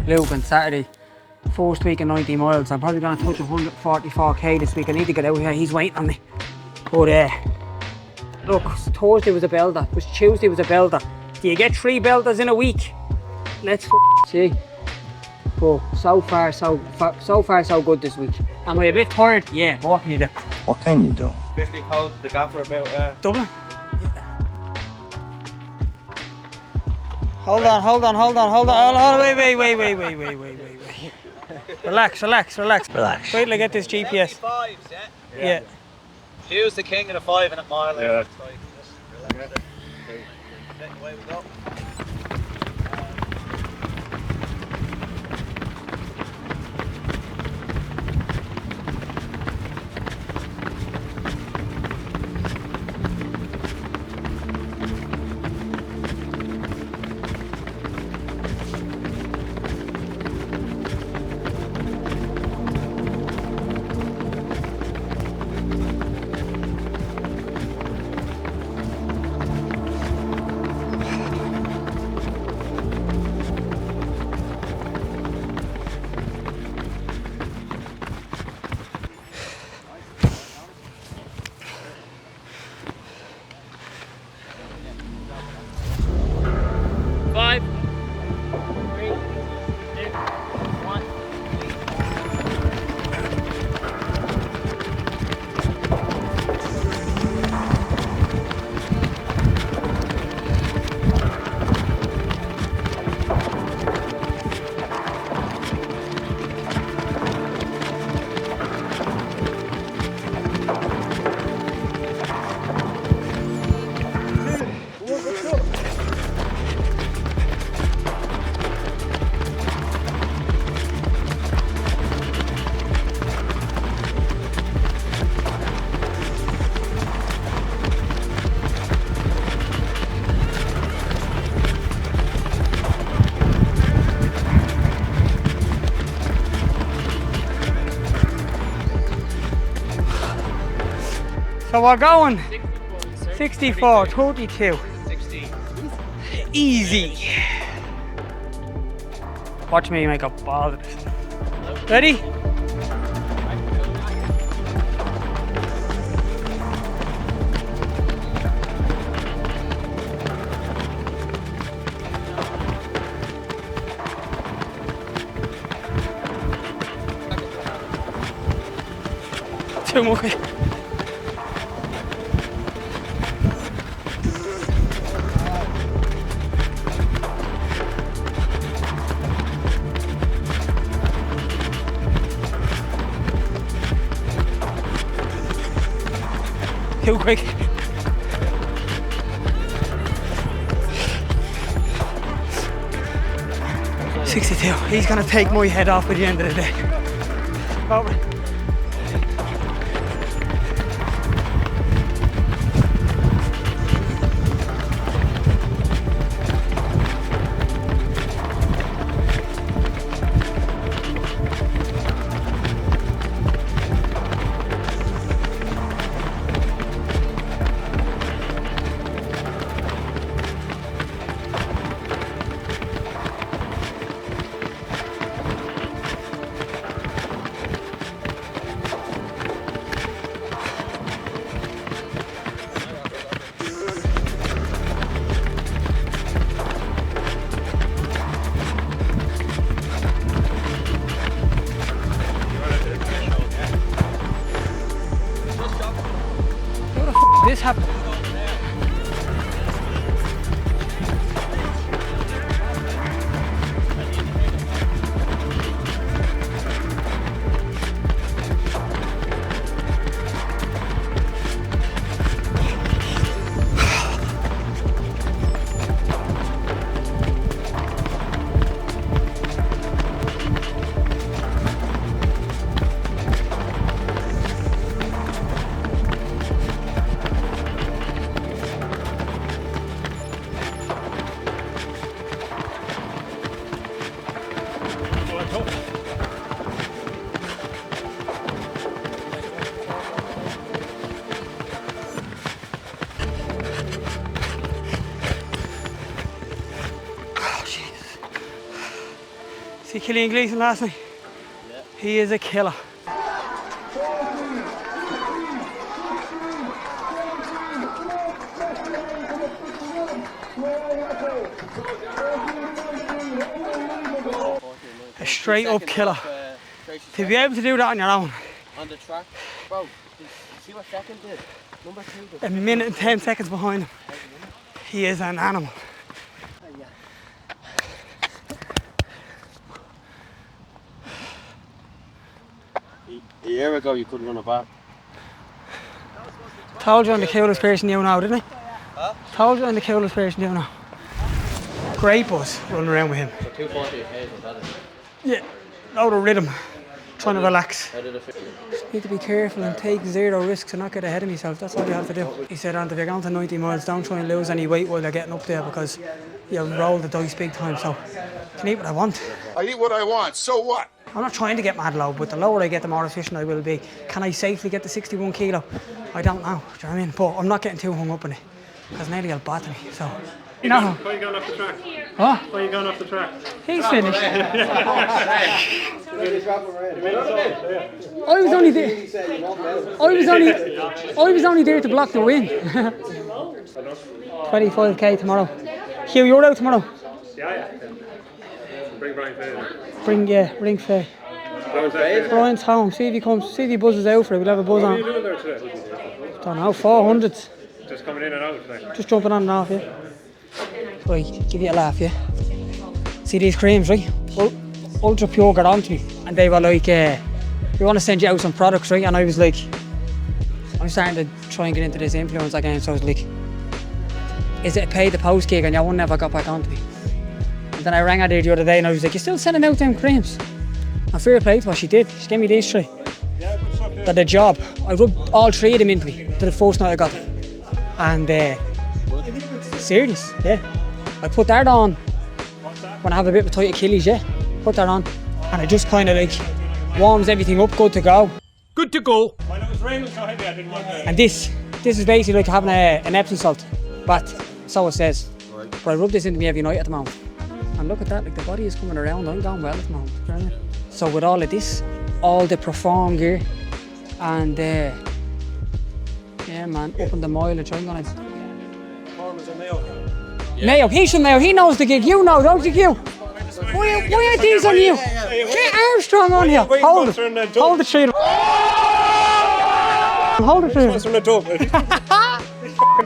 Luke on Saturday. First week of 90 miles. I'm probably going to touch 144k this week. I need to get out here. He's waiting on me. But look, Thursday was a belter. Tuesday was a belter. Do you get 3 belters in a week? Let's see. But so far so good this week. Am I a bit tired? Yeah. What can you do? What can you do? 50 called the gaffer about Dublin. Hold on. Wait. Relax. Wait till I get this GPS. 5s, Yeah. Hugh's the king of the 5 and a mile. Yeah. Away we go. So we're going 64, 32. 16. Easy. Watch me make a ball of this. Ready? Too much. Too quick. $62. He's gonna take my head off at the end of the day. Over. This happened. See Killian Gleeson last night? Yeah. He is a killer. A straight up killer. To be able to do that on your own. On the track. Bro, see what second did? Number 2 did. A minute and 10 seconds behind him. He is an animal. A year ago you couldn't run a back. Told you I'm the coolest person you know, didn't I? Huh? Told you I'm the coolest person you know. Great buzz running around with him. So 240 ahead, was that it? Yeah, load of rhythm. Trying to relax. How did it feel? Need to be careful and take zero risks and not get ahead of myself. That's all you have to do. He said, if you're going to 90 miles, don't try and lose any weight while you're getting up there because you'll roll the dice big time. So I can eat what I want. I eat what I want, so what? I'm not trying to get mad low, but the lower I get, the more efficient I will be. Can I safely get to 61 kilo? I don't know, do you know what I mean? But I'm not getting too hung up on it because nearly will bother me. So, you know. Why are you going off the track? What? Why are you going off the track? He's finished. I was only there to block the win. 25k tomorrow. Hugh, you're out tomorrow? Yeah. Bring Brian Fair. Bring Faye. Brian's home. See if he comes. See if he buzzes out for it. We'll have a buzz What are on. you doing there today? Don't know. 400s. Just coming in and out today. Just jumping on and off, yeah. Right, give you a laugh, yeah. See these creams, right? Ultra Pure got on to me, and they were like, we want to send you out some products, right? And I was like, I'm starting to try and get into this influence again. So I was like, is it a pay the post gig? And your one never got back onto me. And then I rang her there the other day, and I was like, you're still sending out them creams? And fair play to what she did. She gave me these 3. They're the job. I rubbed all 3 of them into me to the first night I got them. And serious, yeah. I put that on when I have a bit of a tight Achilles, yeah. Put that on, and it just kind of like warms everything up, good to go. Good to go. When it was raining so heavy, I didn't want to. And this is basically like having an Epsom salt bath, so it says. But I rub this into me every night at the moment. And look at that, like the body is coming around. I'm going well at the moment. You know what I mean? So with all of this, all the Perform gear, and yeah, man, up in the mileage, I'm gonna. Mayo, he's from Mayo, he knows the gig, you know, don't you, Hugh? Why are these on you? Get Armstrong on here. Hold it. Hold the tree. Hold it tree. From the dub.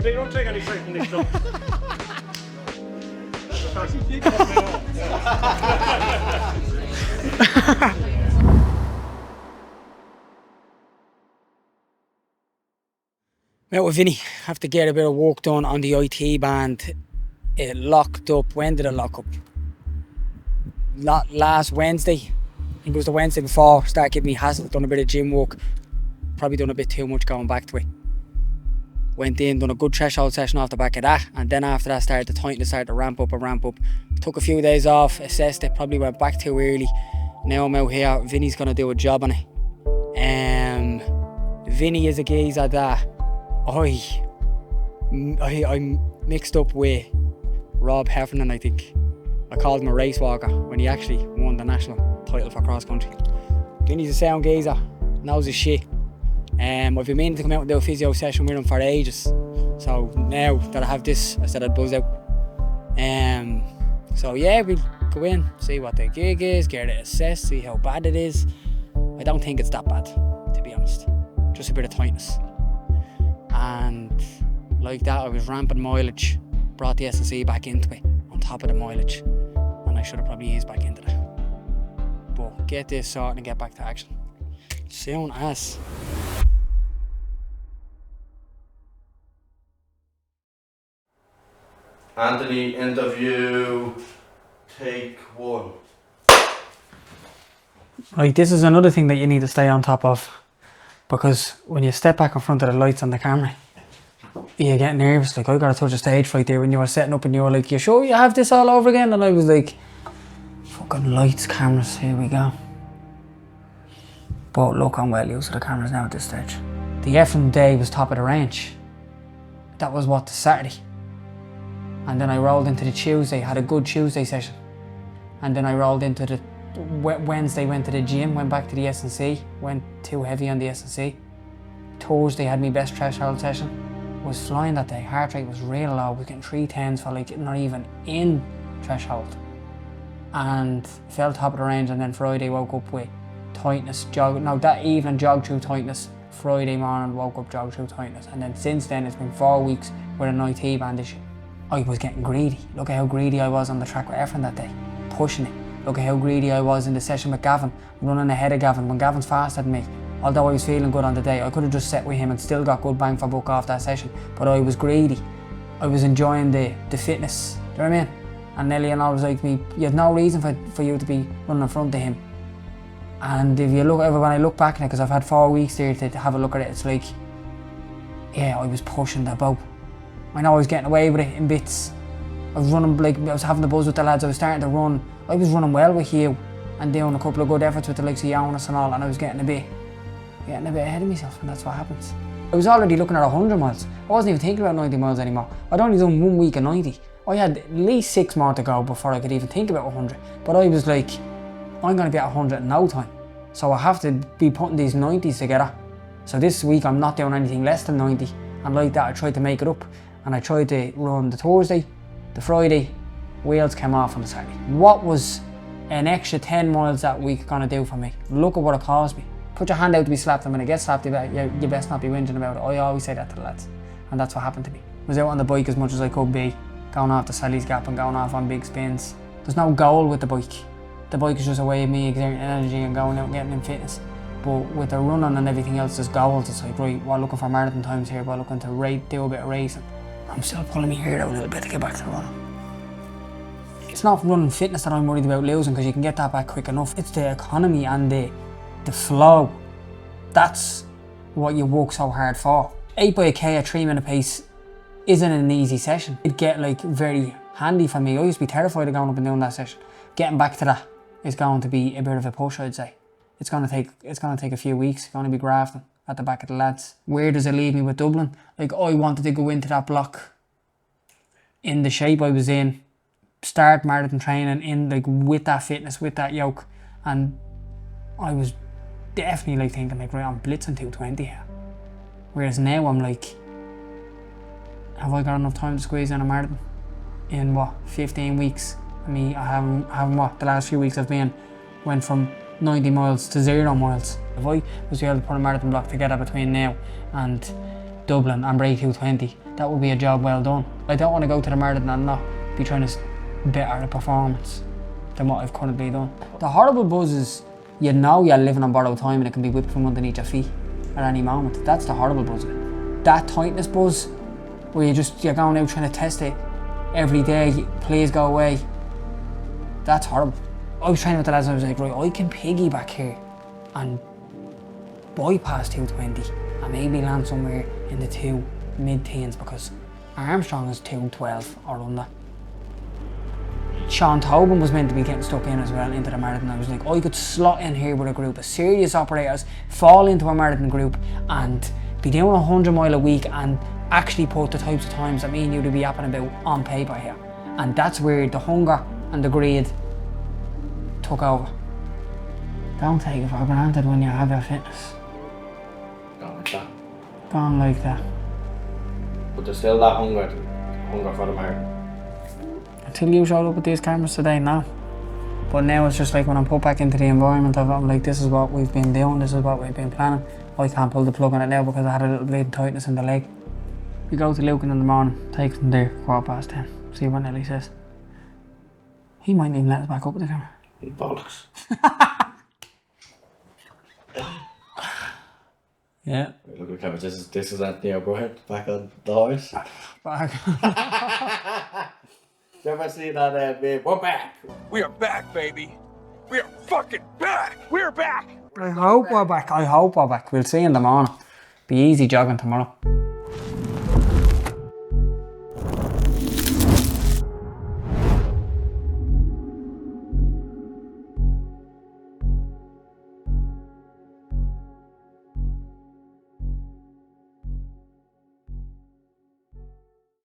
They don't take any straight from these dubs. Met with Vinny, have to get a bit of work done on the IT band. It locked up. When did it lock up? Last Wednesday. I think it was the Wednesday before. Started giving me hassle, done a bit of gym work. Probably done a bit too much going back to it. Went in, done a good threshold session off the back of that, and then after that started the tightness, started to ramp up. Took a few days off, assessed it, probably went back too early. Now I'm out here, Vinny's gonna do a job on it. Vinny is a geezer that I'm mixed up with Rob Heffernan, I think. I called him a race walker when he actually won the national title for cross country. Vinny's a sound geezer, knows his shit. I've been meaning to come out and do a physio session with him for ages. So now that I have this, I said I'd buzz out. So yeah, we'll go in, see what the gig is, get it assessed, see how bad it is. I don't think it's that bad, to be honest. Just a bit of tightness. And like that, I was ramping mileage, brought the S&C back into it, on top of the mileage. And I should have probably eased back into that. But get this sorted and get back to action. Soon as. Anthony, interview, take 1. Right, this is another thing that you need to stay on top of, because when you step back in front of the lights on the camera, you get nervous. Like, I got a touch of stage fright there when you were setting up and you were like, you sure you have this all over again? And I was like, fucking lights, cameras, here we go. But look, I'm well used to the cameras now at this stage. The Efrem day was top of the range. That was what, the Saturday. And then I rolled into the Tuesday, had a good Tuesday session. And then I rolled into the Wednesday went to the gym, went back to the S&C, went too heavy on the S&C. Thursday had my best threshold session. Was flying that day, heart rate was real low, we getting 310s for like not even in threshold. And fell top of the range, and then Friday woke up with tightness, that evening jogged through tightness. Friday morning woke up, jogged through tightness, and then since then it's been 4 weeks with an IT band issue. I was getting greedy. Look at how greedy I was on the track with Efrem that day, pushing it. Look at how greedy I was in the session with Gavin, running ahead of Gavin when Gavin's faster than me. Although I was feeling good on the day, I could have just set with him and still got good bang for buck off that session, but I was greedy. I was enjoying the fitness, do you know what I mean? And Nelly and all was like me, you had no reason for you to be running in front of him. And if you look, when I look back now, because I've had 4 weeks there to have a look at it, it's like, yeah, I was pushing the boat. I know I was getting away with it in bits. I was running, like, I was having the buzz with the lads, I was starting to run. I was running well with Hugh and doing a couple of good efforts with the likes of Jonas and all, and I was getting a bit ahead of myself, and that's what happens. I was already looking at 100 miles. I wasn't even thinking about 90 miles anymore. I'd only done 1 week of 90. I had at least 6 more to go before I could even think about 100. But I was like, I'm going to be at 100 in no time. So I have to be putting these 90s together. So this week I'm not doing anything less than 90. And like that I tried to make it up. And I tried to run the Thursday, the Friday, wheels came off on the Saturday. What was an extra 10 miles that week going to do for me? Look at what it cost me. Put your hand out to be slapped, and when it gets slapped, you best not be whinging about it. I always say that to the lads. And that's what happened to me. I was out on the bike as much as I could be, going off the Sally's Gap and going off on big spins. There's no goal with the bike. The bike is just a way of me exerting energy and going out and getting in fitness. But with the running and everything else, there's goals. It's like, right, we're looking for marathon times here, we're looking to do a bit of racing. I'm still pulling my hair out a little bit to get back to running. It's not running fitness that I'm worried about losing, because you can get that back quick enough. It's the economy and the flow. That's what you work so hard for. 8 by a K at 3 minute pace isn't an easy session. It'd get like very handy for me. I used to be terrified of going up and doing that session. Getting back to that is going to be a bit of a push, I'd say. It's gonna take a few weeks. It's gonna be grafting at the back of the lads. Where does it leave me with Dublin? Like, I wanted to go into that block in the shape I was in, start marathon training in, like, with that fitness, with that yoke, and I was definitely like thinking like, right, I'm blitzing 220 here. Whereas now I'm like, have I got enough time to squeeze in a marathon in what, 15 weeks? I mean, I haven't what, the last few weeks went from 90 miles to 0 miles. If I was able to put a marathon block together between now and Dublin and break 220, that would be a job well done. I don't want to go to the marathon and not be trying to better the performance than what I've currently done. The horrible buzz is, you know you're living on borrowed time and it can be whipped from underneath your feet at any moment. That's the horrible buzz. That tightness buzz, where you're going out trying to test it every day, please go away. That's horrible. I was training with the lads and I was like, right, I can piggyback here and bypass 220 and maybe land somewhere in the mid-teens, because Armstrong is 212 or under. Sean Tobin was meant to be getting stuck in as well into the marathon. I was like, I could slot in here with a group of serious operators, fall into a marathon group and be doing 100 mile a week and actually put the types of times that me and you would be yapping about on paper here. And that's where the hunger and the greed took over. Don't take it for granted when you have your fitness. Gone like that. Gone like that. But there's still that hunger for the marathon. Until you showed up with these cameras today, no. But now it's just like when I'm put back into the environment of it, I'm like, this is what we've been doing, this is what we've been planning. I can't pull the plug on it now because I had a little bleeding tightness in the leg. We go to Lucan in the morning, take them there, 10:15, see what Nelly says. He might even let us back up with the camera. Bollocks. Yeah. Look at the camera, this is Anthony O'Brien, back on the horse. Back. Did you ever see that meme? We're back! We are back, baby. We are fucking back. We're back. I hope we're back. We'll see you in the morning. Be easy jogging tomorrow.